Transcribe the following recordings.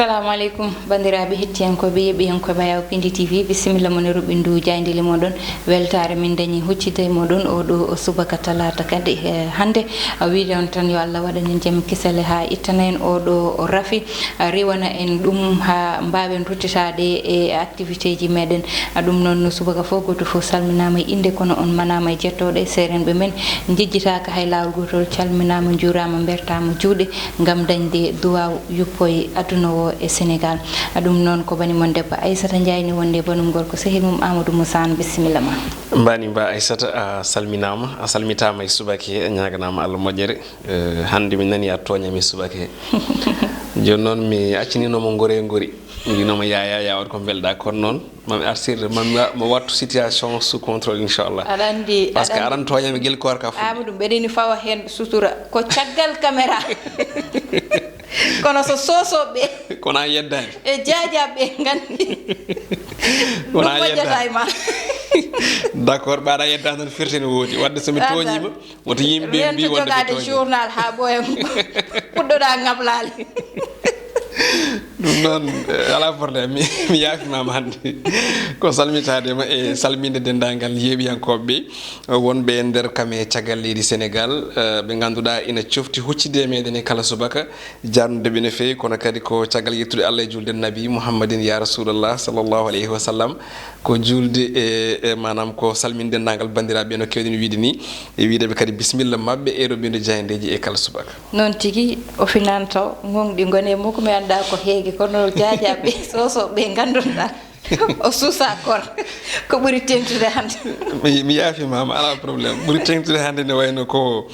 Assalamu alaikum bandiraɓe hettiyankoɓe yeɓiyankoɓe Ayaw Pindi TV bisimilla mon e ruɓindu jayndeli moɗon weltare min dañi huccide moɗon oɗo subaka talata kadi hande wiide on tan yo Allah waɗanen jaam kisale ha ittana en oɗo rafi riwana en ɗum ha mbawen ruttitade e activité ji meɗen ɗum noon subaka fof goto fof salminama e inde kono on manama e jettoɗe serenɓe men jejjitaka hay lawol gotol calminama jurama bertama juuɗe gam dañde duwaw yuppoye aduna o e Sénégal ɗum noon ko bani mon debbo Aissata Ndiaye wonde banum gorko sehil mum Amadou Moussa bisimilla ma mbani mba Aissata a salminama a salmitama e subake a ñaganama Allah moƴƴere hande mi nani a toñami subake joni noon mi accininoma gore gori mbinoma yaya yawat ko belɗa kono noon mami artirde mo wattu situation sous contrôle inchallah aɗa andi par ce que aɗan toñami guel korka fu Amadou mbeɗeni fawa hen sutura ko caggal caméra kono so sosoɓe kona yeddani e jajaɓe gandi kona yeddata e ma d' accord ɓaɗa yeddani noon firtini woodi wadde somi toñima woto yimɓe mbi wonde jogade journal ha ɓooya puɗɗoɗa ngablali ɗum noon ala probléme mi yaafimama hannde ko salmitadema e salminde dendagal yeeɓiyankoɓeɓe wonɓe e nder kam e caggal leydi Sénégal ɓe ganduɗa ina cofti huccide meɗen e kala subaka jarnudeɓe no fewi kono kadi ko caggal yettude Allah e julde nabi Mouhammadin ya Rasulallah sallllahu alayhi wa sallam ko julde e manam ko salminde dendagal bandiraɓe no kewɗen wiide ni e wiideɓe kadi bisimilla mabɓe e roɓinde jayandeji e kala subaka noon tigui o finan taw gonɗi gone mukko mi anda ko heegue kono jajaɓe sosoɓe ganduɗa o suusa kor ko ɓuuri tengtude hande mi yaafimama ala probléme ɓuuri tengtude hande ne wayno ko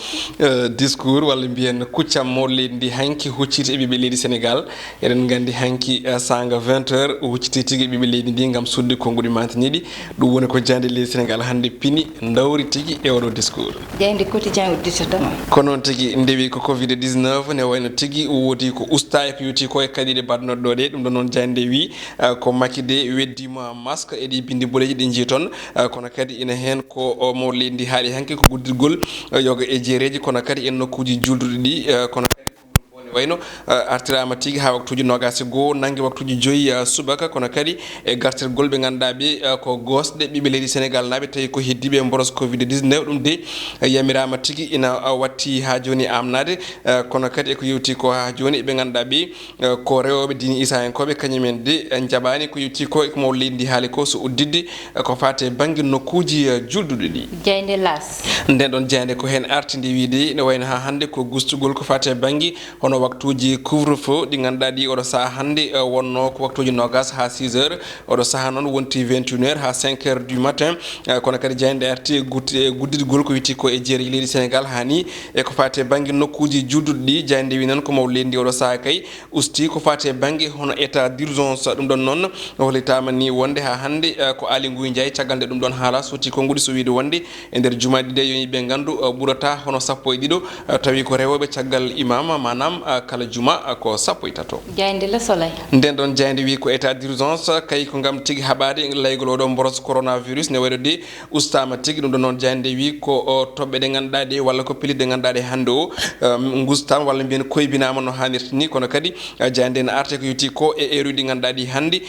discours walla mbiyen kuccammo leydi ndi hanki hucciti e ɓiɓe leydi Sénégal eɗen gandi hanki sanga 20 heures hucciti tigui e ɓiɓe leydi ndi gam sudde konguɗi mantaniɗi ɗum woni ko jande leydi Sénégal hande pini dawri tigui e oɗo discours jeyde quotidien udditatama ko noon tigui ndewi ko covid 19 ne wayno tigui woodi ko usta e ko yewti ko e kadiɗe badnoɗo ɗe ɗum ɗo noon jande wi ko Macky de weddima masque e ɗi bindi boleji ɗi jii toon kono kadi ina hen ko mo leydi ndi haali hanki ko guddigol yoga e jeereji kono kadi en nokkuji julduɗi ɗi kono wayno artirama tigui ha waktuji nogasi goho nangue waktuji 5 subaka kono kadi e gartirgol ɓe ganduɗa ɓe ko gosɗe ɓiɓe leydi Sénégal naɓe tawi ko heddiɓe boros covid 19 ɗum de yamirama tigui ina watti ha joni amnade kono kadi eko yewti ko ha joni ɓe ganduɗa ɓe ko rewoɓe dini isa en koɓe kañumen de jaɓani ko yewti ko eko maw leydi ndi haali ko so uddidde ko fate banggue nokkuji julduɗi ɗi jeyde las nden ɗon jeyde ko hen artide wiide ne wayno ha hande ko gustugol ko fate banggue hono waktuji couvre feu ɗi ganduɗa ɗi oɗo saaha hande wonno ko waktuji nogas ha 6 heures oɗo saaha noon wonti 21 heures ha 5 heures du matin kono kadi jeyde arti guddidgol ko witti ko e jeereji leydi Sénégal hani e ko fate banggue nokkuji julduɗi ɗi jeyde wi noon ko maw leydi ndi oɗo saaha kay usti ko fate banggue hono état d' urgence ɗum ɗon noon hollitama ni wonde ha hande ko Ali Ngouille Ndiaye caggal nde ɗum ɗon haala soti konguɗi so wiide wonde e nder jumaɗi ɗe yo yimɓe gandu ɓurata hono sappo e ɗiɗo tawi ko rewoɓe caggal imama manam kala juma ko 13 jayde Le Soleil nden ɗon jayde wi ko état d' urgence kay ko gam tigui haɓade laygol oɗo boros coronavirus ne wayno de ustama tigui ɗum ɗon noon jayde wi ko toɓɓe ɗe ganduɗa ɗe walla ko pilite ɗe ganduɗa ɗe hande o gustama walla mbiyen koybinama no hannirta ni kono kadi jayde ne arte ko yewti ko e heure uji ɗi ganduɗa ɗi hande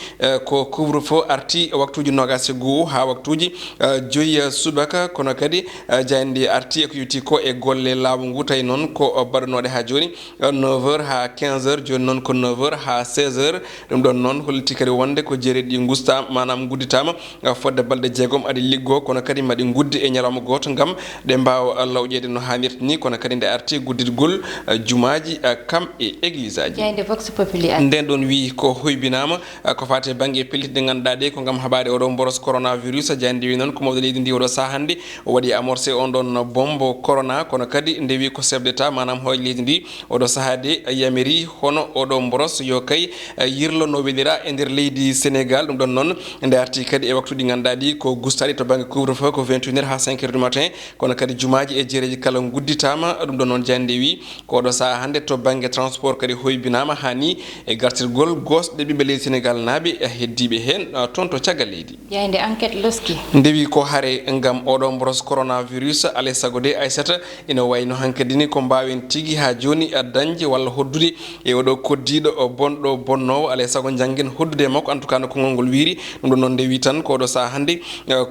ko couvre feu arti waktuji nogase goho ha waktuji 5 subaka kono kadi jayde arti ko yewti ko e golle laamu ngu tawi noon ko baɗanoɗe ha joni 9 heures ha 15 heures joni noon ko 9 heures ha 16 heures ɗum ɗon noon holliti kadi wonde ko jeereɗi ɗi gusta manam gudditama fodde balɗe jeegom aɗa liggo kono kadi maɗi guddi e ñalawma goto gam ɗe mbawa lawƴede no hannirta ni kono kadi nde arti guddidgol jumaji kam e église aji jeyde vox populi nden ɗon wi ko hoybinama ko fate banggue pelliti ɗe ganduɗa ɗe ko gam haɓade oɗo boros coronavirus jayde wi noon ko mawɗo leydi ndi oɗo saaha hande o waɗi amorcé on ɗon bombe corona kono kadi nde wi ko chef d' état manam hoye leydi ndi oɗo saaha de yamiri hono oɗo boros yo kay yirlo no welira e nder leydi Sénégal ɗum ɗon noon nde arti kadi e waktuji ganduɗa ɗi ko gustaɗi to banggue couvre feu ko 21 heures ha 5 heures du matin kono kadi jumaji e jeereji kala gudditama ɗum ɗon noon jande wi ko oɗo saaha hande to banggue transport kadi hoybinama hani e gartirgol gosɗe ɓiɓe leydi Sénégal naaɓe heddiɓe hen toon to caggal leydi jeyde enquête loski ndewi ko haare gam oɗo boros coronavirus alay saago de Aissata ina wayno hankkadini ko mbawen tigui ha joni dañde walla hoddude e oɗo koddiɗo bonɗo bonnowo alay sago janggen hoddude e makko en tout cas no konngol ngol wiiri ɗum ɗo noon nde wi tan ko oɗo saha hannde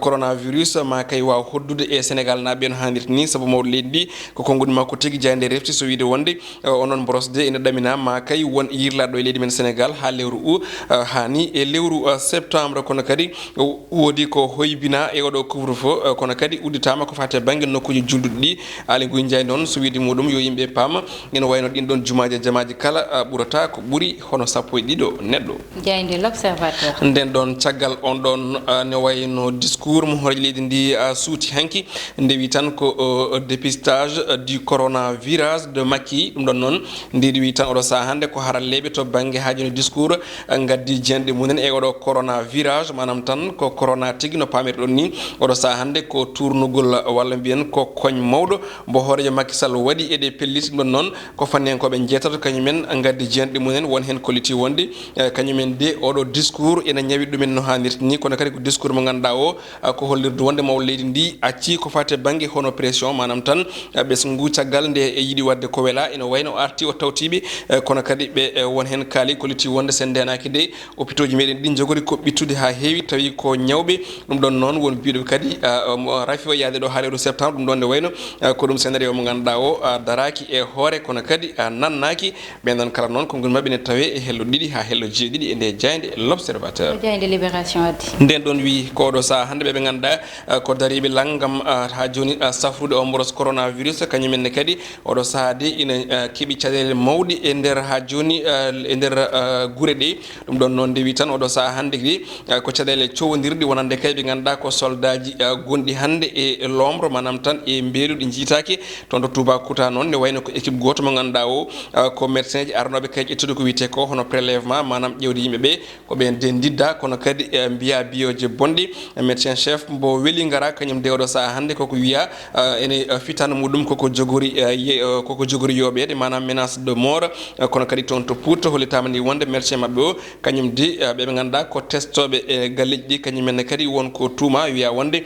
coronavirus ma kay waw hoddude e Sénégal naaɓe no hannirta ni sabu mawɗo leydi ndi ko konngudi makko tigi jayde refti so wiide wonde onon brosde ene ɗamina ma kay won yirlaɗo e leydi men Sénégal ha lewru u hani e lewru septembre kono kadi woodi ko hoybina e oɗo couvre-feu kono kadi udditama ko fate banggue nokkuji julduɗi ɗi ali guy ndiaye noon so wiide muɗum yo yimɓe paama ene wayno ɗin ɗon jumaji jamaji kala ɓurata ko ɓuuri hono 11 neɗɗo jayde l'observateur nden ɗon caggal on ɗon ne wayno discours mo horeji leydi ndi suuti hanki ndewi tan ko dépistage du coronavirus de Macky ɗum ɗon noon ndiɗi wi tan oɗo saha hannde ko haralleɓe to banggue hajoni discours gaddi jenɗe munen e oɗo coronavirus manam tan ko corona tigui no pamirɗon ni oɗo saha hannde ko tournugol walla mbiyen ko koñ mawɗo mbo hoorejo Macky Sall waɗi eɗe pelliti ɗum ɗon noon ko fanniyankoɓe jeetato kañumen gaddi jenɗe munen won hen kolliti wonde kañumen de oɗo discours ene ñawi ɗumen no hannirta ni kono kadi ko discours mo ganduɗa o ko hollirde wonde mawo leydi ndi acci ko fate banggue hono pression manam tan ɓesgu caggal nde e yiiɗi wadde ko weela ene wayno arti o tawtiɓe kono kadi ɓe won hen kaali kolliti wonde sen ndenaki de hôpitaux ji meɗen ɗi jogori ko ɓittude ha heewi tawi ko ñawɓe ɗum ɗon noon won mbiɗo kadi rafi o yaade ɗo ha lewru septembre ɗum ɗon nde wayno ko ɗum scénario mo ganduɗa o daraki e hoore kono kadi nannaki ɓen kala noon konngol mabɓe ne tawe e hello ɗiɗi ha hello jeeɗiɗi e nde jayde l'observateur jayde libération addi nden ɗon wi ko oɗo saha hannde ɓeɓe ganduɗa ko dariɓe langgam ha joni safrude o mboros coronavirus kañumenne kadi oɗo saha de ina keeɓi caɗele mawɗi e nder ha joni e nder guure ɗe ɗum ɗon noon ndewi tan oɗo saha hannde ɗi ko caɗele cowodirɗi wonande kay ɓe ganduɗa ko soldaji gonɗi hannde e lombre manam tan e mbeelu ɗi jiitaki toon to Toubacouta noon ne wayno ko équipe goto mo ganduɗa o ko médecin ji arnoɓe kay ƴettude ko wiyete ko hono prélèvement manam ƴewde yimɓeɓe ko ɓen de didda kono kadi mbiya biyoje bonɗi médecin chef mbo weeli ngara kañum de oɗo saha hannde koko wiya ene fitana muɗum koko jogori yoɓede manam menace de mort kono kadi toon to Pout hollitama ni wonde médecin mabɓe o kañum de ɓeɓe ganduɗa ko testoɓe e galleji ɗi kañumenne kadi won ko tuuma wiya wonde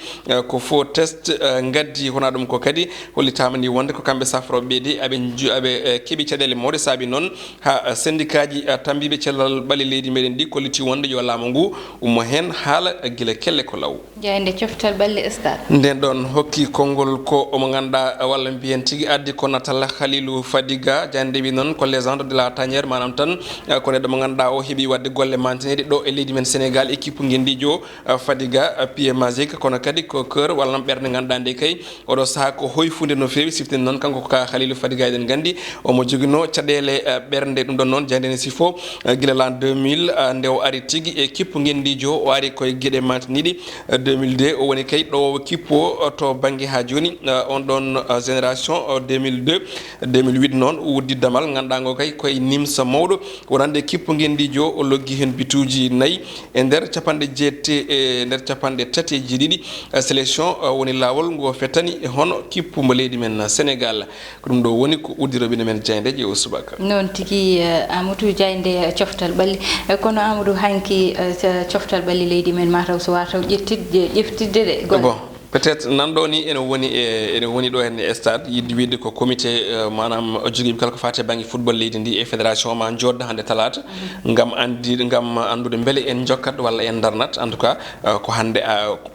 ko faux test gaddi hona ɗum ko kadi hollitama ni wonde ko kamɓe safroɓe de aɓe keeɓi caɗele mawɗe saabi noon ha syndicat ji tambiɓe cellal ɓaali leydi meɗen ɗi kolliti wonde yo laamu ngu ummo hen haala guila kelle ko law jayde coftal ɓalli stade nden ɗon hokki konngol ko omo ganduɗa walla mbiyen tigui addi ko natal Khalilou Fadiga jande wi noon ko légende de la tanière manam tan ko neɗɗo mo ganduɗa o heeɓi wadde golle manteneɗe ɗo e leydi men Sénégal équipe guendijo Fadiga pied magique kono kadi ko cœur walla ɓerde ganduɗa nde kay oɗo saaha ko hoyfude no fewi siftinde noon kanko ka Khalilou Fadiga eɗen gandi omo joguino caɗele ɓerde ɗum ɗon noon jandene sifo guila l'an 2000 nde o ari tigui équipe guendijo o ari koye gueɗe manteniɗi 2002 o woni kay ɗowo kippo to banggue ha joni on ɗon génération 2002 2008 noon wuddi damal ganduɗa ngo kay koye nimsa mawɗo wonande kippo guendijo o loggi hen bituji 4 e nder capanɗe jeette e nder capanɗe tati e jeeɗiɗi sélection woni lawol ngo fettani e hono kippo mo leydi men Sénégal ko ɗum ɗo woni ko uddiroɓe men Diaynde ƴeewo subaka noon tigui Amadou Diaynde coftal ɓalli kono Amadou hanki coftal ɓalli leydi men mataw so wataw ƴeftidde de bon peut être nanɗo ni ene woni ɗo hen e stade yidde wiide ko comité manam joguiɓe kala ko fate banggue football leydi ndi e fédération ma jodda hande talata gam andude beele en jokkat walla en darnat en tout cas ko hande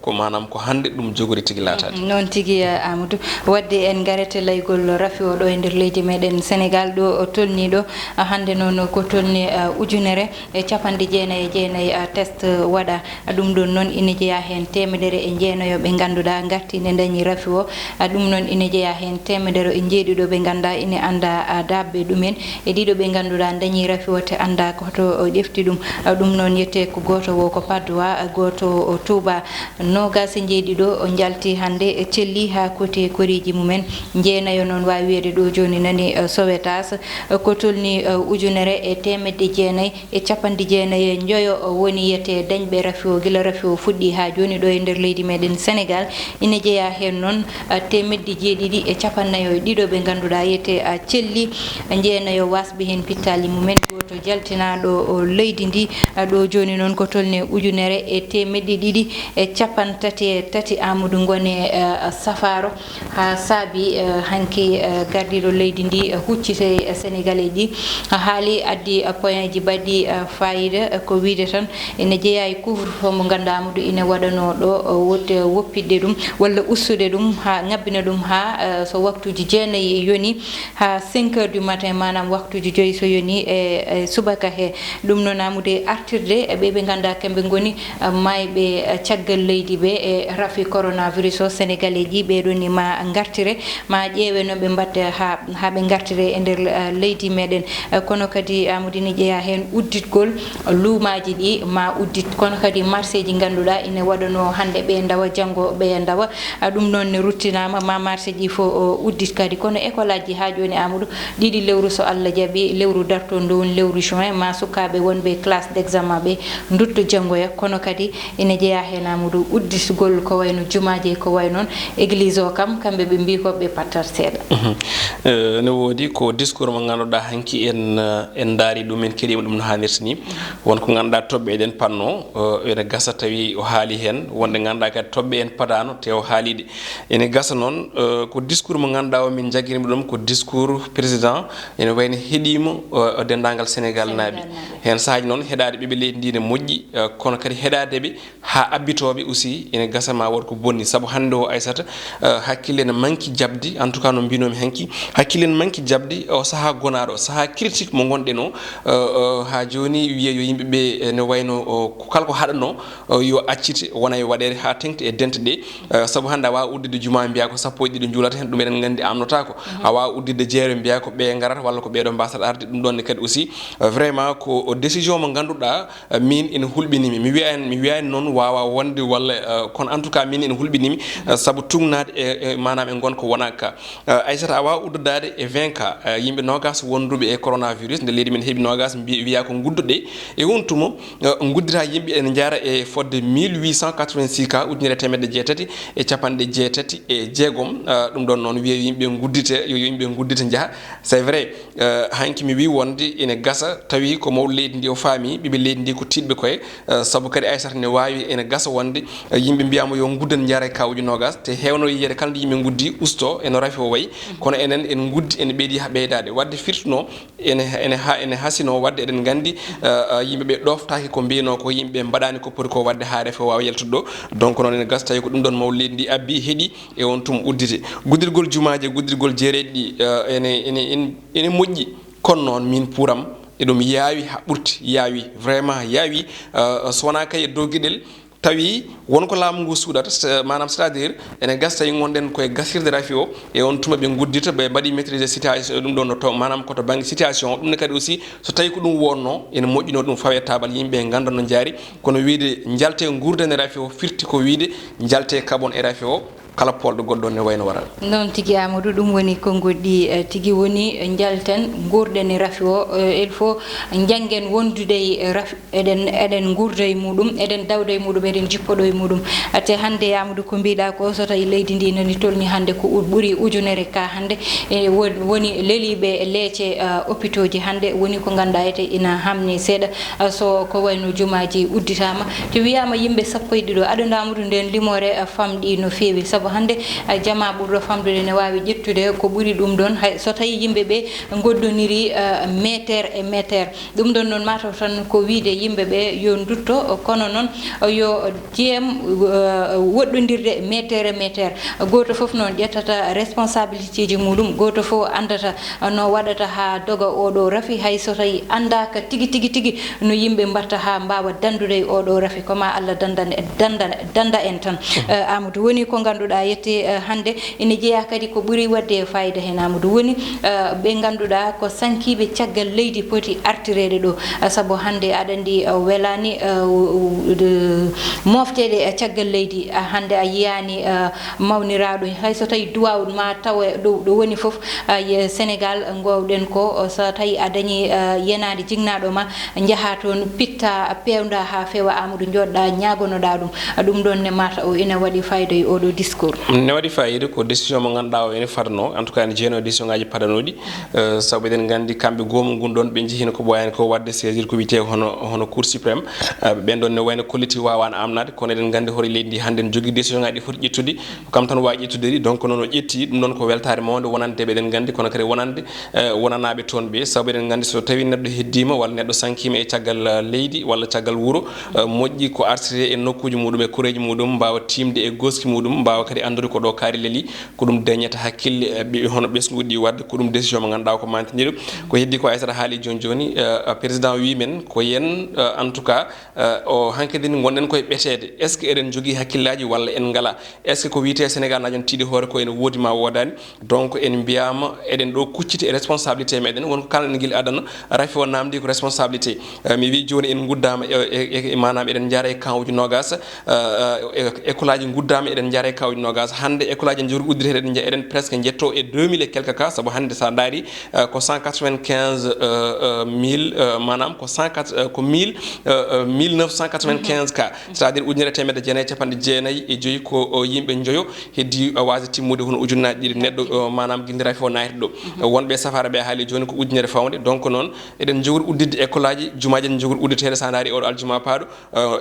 ko manam ko hande ɗum jogori tigui latade noon tigui Amadou wadde en garete laygol rafi o ɗo e nder leydi meɗen Sénégal ɗo tolni ɗo hande noon ko tolni ujunere e capanɗe jeenayyi test waɗa ɗum ɗon noon ina jeeya hen temedere e jeenayo ɓe ganduɗa garti ne dañi rafi o ɗum noon ina jeeya hen temedere e jeeɗiɗo ɓe ganda ina anda dabbe ɗumen e ɗiɗo ɓe ganduɗa dañi rafi o te anda koto ƴefti ɗum noon yette ko goto wo ko Padoa goto Touba nogas jeeɗiɗo o jalti hande celli ha côté koriji mumen jeenayo noon wawi wiyede ɗo joni nani Sowétas ko tolni ujunere e temedde jeenayyi e capanɗe jeenayyi e joyo woni yette dañɓe rafi o guila rafi o fuɗɗi ha joni ɗo e nder leydi meɗen Sénégal ina jeeya hen noon temedde jeeɗiɗi e capannayo e ɗiɗo ɓe ganduɗa yete celli jeenayo wasɓe hen pittali mumen goto jaltinaɗo leydi ndi ɗo joni noon ko tolne ujunere e temedde ɗiɗi e capantati e tati Amadou Ngone safaro ha saabi hanki gardiɗo leydi ndi huccite sénégalais ɗi haali addi point ji baɗɗi fayida ko wiide tan ene jeeya e couvre-feu mo ganduɗa Amadou ina waɗano ɗo woppidde ɗum walla ustude ɗum ha ngabbina ɗum ha so waktuji jeenayyi yoni ha 5 heures du matin manam waktuji 5 so yoni e subaka he ɗum noon Amadou artirde ɓe ganduɗa kamɓe goni mayɓe caggal leydi ɓe e rafi coronavirus o sénégalais ji ɓeɗoni ma gartire ma ƴeewe no ɓe mbatta ha ɓe gartire e nder leydi meɗen kono kadi Amadou ne jeeya hen udditgol luumaji ɗi ma uddit kono kadi marché ji ganduɗa ina waɗano hande ɓe dawa janggo ɓe dawa ɗum noon ne ruttinama ma marché ji fo uddit kadi kono école aji ha joni Amadou ɗiɗi lewru so Allah jaaɓi lewru darto ndu woni lewru juin ma sukaɓe wonɓe classe d' examen ɓe dutto janggoya kono kadi ina jeeya hen Amadou udditgol ko wayno jumaji ko way noon église o kam kamɓe ɓe mbi ko ɓe pattat seeɗa ne woodi ko discours mo ganduɗa hanki en daari ɗum en keɗima ɗum no hannirta ni wonko ganduɗa toɓɓe eɗen panno ene gasa tawi o haali hen wonde ganduɗa kadi toɓɓe en padano te o haalide ene gasa noon ko discours mo ganduɗa o min jagguirimi ɗum ko discours président ene wayno heeɗima dendagal Sénégal naaɓe hen saahaji noon heeɗade ɓeɓe leydi ndi ne moƴƴi kono kadi heeɗadeɓe ha abbitoɓe aussi ene gasa ma wonko bonni saabu hande o Aissata hakkille ne manki jabdi en tout cas no mbinomi hanki hakkille ne manki jabdi o saaha gonaɗo saaha critique mo gonɗen o ha joni wiye yo yimɓeɓe ne wayno kala ko haɗano yo accite wona e waɗede ha tengti e dente ɗe saabu hande a wawa uddide juma mbiya ko sappo e ɗiɗi juulata hen ɗum eɗen gandi amnotako a wawa uddide jeere mbiya ko ɓe garata walla ko ɓeɗo mbasata arde ɗum ɗonne kadi aussi vraiment ko décision mo ganduɗa min ene hulɓinimi mi wiyani noon wawa wonde walla kono en tout cas min ene hulɓinimi saabu tugnade e manam e gonka wona ka Aissata a wawa uddodade e 20 cas yimɓe nogas wonduɓe e coronavirus nde leydi men heeɓi nogas wiya ko gudduɗe e wontumo guddita yimɓe ene jara e fodde 1886 cas ujunere temedde jeetati e capanɗe jeetati e jeegom ɗum ɗon noon wiya yimɓe guddite yo yimɓe guddita jaaha c'est vrai hanki mi wi wonde ene gasa tawi ko mawɗo leydi ndi o faami ɓiɓe leydi ndi ko tiɗɓe koye saabu kadi Aissata ne wawi ene gasa wonde yimɓe mbiyama yo guddan jara e kawuji nogas te hewno yiyede kala nde yimɓe guddi usto eno rafi o wayi kono enen en guddi ene ɓeydi ha ɓeydade wadde firtuno ene hasino wadde eɗen gandi yimɓeɓe ɗoftaki ko mbino ko yimɓeɓe mbaɗani ko poti ko wadde ha rafi o wawa yaltude ɗo donc noon ene gasa tawi ko ɗum ɗon mawɗo leydi ndi abbi heeɗi e on tum uddite guddirgol jumaji guddirgol jeereɗi ɗi ene moƴƴi kono noon min puuram eɗum yaawi ha ɓurti yaawi vraiment yaawi so wona kay e dow gueɗel tawi wonko laamu ngu suuɗata manam c'est à dire ene gasa tawi gonɗen koye gasirde rafi o e on tuma ɓe guddita ɓe mbaɗi maîtrisé situation ɗum ɗon no to manam koto banggue situation o ɗum ne kadi aussi so tawi ko ɗum wonno ene moƴƴino ɗum fawe tabal yimɓe ganda no jaari kono wiide jalte gurdane rafi o firti ko wiide jalte kaɓon e rafi o kala polɗo goɗɗo ne wayno waral noon tigui Amadou ɗum woni ko goɗɗi tigui woni jalten gurden e rafi o il faut janggen wondude e rafi eɗen gurda e muɗum eɗen dawda e muɗum eɗen jippoɗo e muɗum te hande Amadou ko mbiɗa ko so tawi leydi ndi nani tolni hande ko ɓuuri ujunere ka hande e woni leeliɓe leece hôpitaux ji hande woni ko ganduɗa ete ina hamni seeɗa so ko wayno jumaji udditama te wiyama yimɓe sappo e ɗiɗo aɗa Amadou nden limore famɗi no fewi saabu hande jama ɓurɗo famdude ne wawi ƴettude ko ɓuuri ɗum ɗon hay so tawi yimɓeɓe goddoniri métaire e métaire ɗum ɗon noon mataw tan ko wiide yimɓeɓe yo dutto kono noon yo jeem woɗɗodirde métaire e métaire goto foof noon ƴettata responsabilité ji muɗum goto foof andata no waɗata ha doga oɗo rafi hay so tawi andaka tigui no yimɓe mbatta ha mbawa dandude oɗo rafi koma Allah danda en tan Amadou woni ko ganduɗa ganduɗa yette hande ene jeeya kadi ko ɓuuri wadde fayida hen Amadou woni ɓe ganduɗa ko sankiɓe caggal leydi poti artirede ɗo saabu hande aɗa andi welani moftede caggal leydi hande a yiyani mawniraɗo hayso tawi duwaw ma tawa ɗo woni foof Sénégal gowɗen ko so tawi a dañi yenade jignaɗo ma jaaha toon pitta pewda ha fewa Amadou joɗɗa ñagonoɗa ɗum ɗon ne mata o ina waɗi fayida e oɗo discours ne waɗi fayida ko décision mo ganduɗa o ene farno en tout cas ne jeeno décision ngaji padanoɗi saabu eɗen gandi kamɓe gomu gunɗon ɓe jehino ko ɓoyani ko wadde saisir ko wiyete hono cour suprême ɓen ɗon ne wayno kolliti wawano amnade kono eɗen gandi hoto leydi ndi hande ne jogui décision ngaji ɗi foti ƴettude ko kam tan wawi ƴettude ɗi donc noon o ƴetti ɗum ɗon ko weltare mawde wonandeɓe eɗen gandi kono kadi wonande wonanaɓe toon ɓe saabu eɗen gandi so tawi neɗɗo heddima walla neɗɗo sankima e caggal leydi walla caggal wuuro moƴƴi ko artiré e nokkuji muɗum e kureji muɗum mbawa timde e goski muɗum mbawa kadi andude ko ɗo kaari leeli ko ɗum dañata hakkille hono ɓesguɗi ɗi wadde ko ɗum décision mo ganduɗa ko mantiniɗo ko heddi ko Aissata haali joni président wimen ko yen en tout cas o hankkadini gonɗen koye ɓetede est ce que eɗen jogui hakkillaji walla en ngala est ce que ko wiyete Sénégal najon tiiɗi hoore ko ene woodi ma wodani donc en mbiyama eɗen ɗo kucciti e responsabilité meɗen wonko kala ne guila adana rafi o namdi ko responsabilité mi wi joni en guddama manam eɗen jaara e kawuji nogas école aji guddama eɗen jaara e kawuji nogas hande école aji jogori udditede eɗen presque jetto e 2000 et quelque cas saabu hande sa daari ko 195 manam ko 1995 cas c'est à dire ujunere temedde jeenayyi capanɗe jeenayyi e joyyi ko yimɓe joyo heddi wasa timmude hono ujunnaji ɗiɗi neɗɗo manam guildira fo nayta ɗo wonɓe safara ɓe haali joni ko ujunere fawde donc noon eɗen jogori uddidde école aji jumaji en jogori udditede sa daari oɗo aljuma paaɗo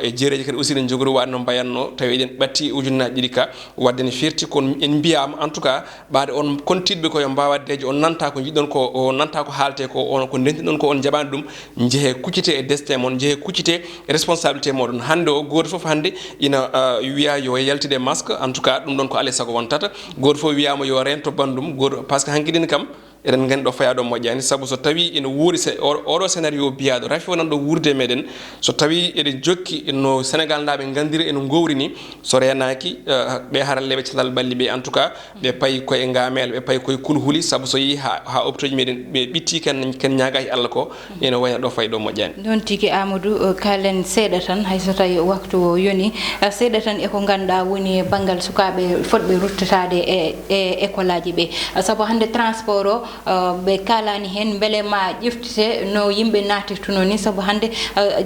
e jeereji kadi aussi en jogori wadno mbayanno tawi eɗen ɓatti ujunnaji ɗiɗi ka wadde ne firti kono en mbiyama en tout cas ɓaade on kontidɓe koyo mbawa deejo on nanta ko jiɗɗon ko o nanta ko haalte ko on ko ndentiɗon ko on jaɓani ɗum jeehe kuccite e destin moon jeehe kuccite e responsabilité moɗon hande o goto foof hande ina wiya yo yaltide masque en tout cas ɗum ɗon ko alay saago wontata goto foof wiyama yo rento bandum goto par ce que hankkadine kam eɗen gandi ɗo faya ɗo moƴƴani saabu so tawi ene wuuri oɗo scénario biyaɗo rafi wonan ɗo wurde meɗen so tawi eɗen jokki no Sénégal naɓe gandiri ene gowri ni so renaki ɓe haralleɓe calal balli ɓe en tout cas ɓe payi koye gamel ɓe payi koye kulhuli saabu so yeehi ha hôpitaux meɗen ɓe ɓitti ken ñagaki Allah ko ene wayno ɗo fayi ɗo moƴƴani non tigui Amadou kalen seeɗa tan hayso tawi waktu o yoni seeɗa tan eko ganduɗa woni banggal sukaɓe fotɓe ruttatade e école aji ɓe saabu hande transport o ɓe kalani hen beele ma ƴeftite no yimɓe natirtuno ni saabu hande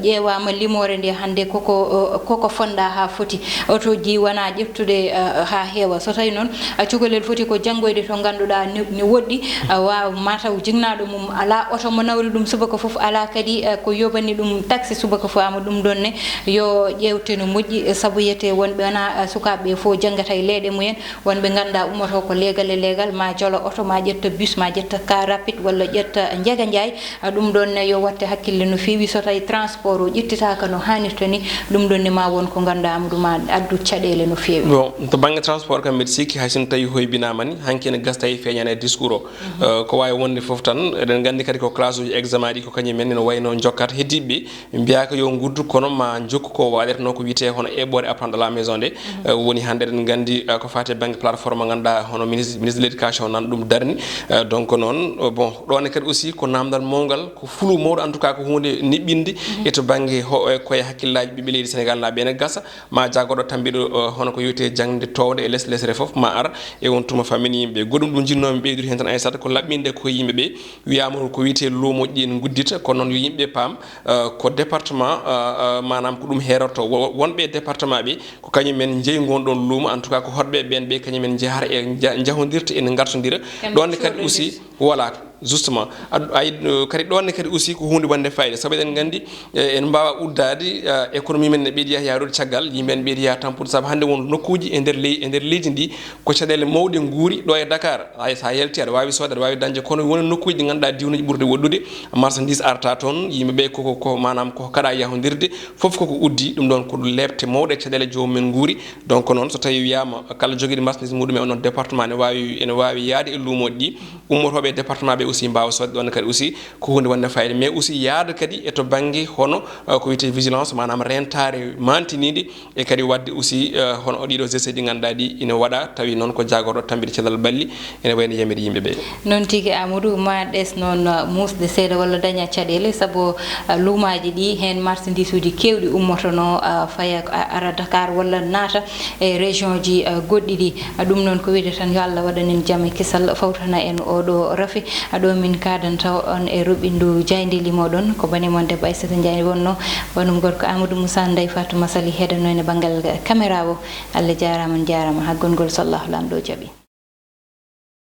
ƴeewama limore nde hande koko fonɗa ha foti otoji wona ƴeftude ha heewa so tawi noon cukalel foti ko janggoyde to ganduɗa ne woɗɗi wawa mataw jignaɗo mum ala oto mo nawri ɗum subaka foof ala kadi ko yobani ɗum taxi subaka foof ama ɗum ɗon ne yo ƴewte no moƴƴi saabu yete wonɓe wona sukaɓe fo janggata e leyɗe mumen wonɓe ganduɗa ummoto ko leegal e leegal ma jolo oto ma ƴetta bus ma ƴetta car rapide walla ƴetta Ndiaga Ndiaye ɗum ɗon ne yo watte hakkille no fewi so tawi transport o ƴettitaka no hannirta ni ɗum ɗon ne ma won ko ganduɗa Amadou ma addu caɗele no fewi bon to banggue transport kam mbiɗa sikki haysin tawi hoybinamani hanki ne gasta e feeñane discours o ko wawi wonde foof tan eɗen gandi kadi ko classe uji examen ɗi ko kañum men no wayno jokkat heddiɓe mbiyaka yo guddu kono ma jokku ko waɗetno ko wiyete hono eɓɓore apprendre à la maison nde woni hande eɗen gandi ko fate banggue plateforme ganduɗa hono ministre de l' éducation nan ɗum darni donc noon bon ɗon kadi aussi ko namdal mawgal ko flou mawɗo en tout cas ko hunde niɓɓinde e to banggue koye hakkillaji ɓiɓɓe leydi Sénégal naɓe ene gasa ma jaggoɗo tambiɗo hono ko wiyete jangde towde e less lesre foof ma ara e won tuma famille yimɓe goɗɗum ɗum jinnomi ɓeydude hen tan Aissata ko laɓɓinde ko yimɓeɓe wiyama ko wiyete lumoji ɗi en guddita kono noon yo yimɓe paam ko département manam ko ɗum herorto wonɓe département ɓe ko kañumen jeeyi gonɗon luumo en tout cas ko hotɓe ɓen ɓe kañumen jahata e jahodirta ene gartodira ɗonne kadi aussi voilà justement kadi ɗonne kadi aussi ko hunde wonde fayida saabu eɗen gandi en mbawa uddade économie men ne ɓeydiya yarude caggal yimɓe en ɓeydiya tampude saabu hande won nokkuji e nder leydi ndi ko caɗele mawɗe guuri ɗo e Dakar sa yalti aɗa wawi sodde aɗa wawi dañde kono woni nokkuji ɗi ganduɗa diwnuji ɓurde woɗɗude marchandise arta toon yimɓeɓe ko manam ko kaɗa yahodirde foof koko uddi ɗum ɗon ko lebte mawɗe caɗele jomumen guuri donc noon so tawi wiyama kala joguiɗo marchandise muɗum e onon département ene wawi yaade e lumoji ɗi ummotoɓe département ɓe aussi mbawa sodde ɗon kadi aussi ko hunde wonde fayida mais aussi yaada kadi e to banggue hono ko wiyete vigilance manam rentare mantinide e kadi wadde aussi hono ɗiɗo geste ɗi ganduɗa ɗi ina waɗa tawi noon ko jagorɗo tambide cellal balli ene wayno yamiri yimɓeɓe non tigui Amadou ma ɗes noon musde seeɗa walla daña caɗele saabu luumaji ɗi hen marchandise uji kewɗi ummotono faya ara Dakar walla naata e région ji goɗɗi ɗi ɗum noon ko wiide tan yo Allah waɗanen jaam e kisal fawtana en oɗo rafi aɗo min kadanta on e ruɓindu Diaydeli moɗon ko banimon debbo Aissata Ndiaye wonno wonum gorko Amadou Moussa Ndeye Fatou Massaly heɗano e banggal caméra o Allah jarama jarama ha gongol sallahu lamɗo jaaɓi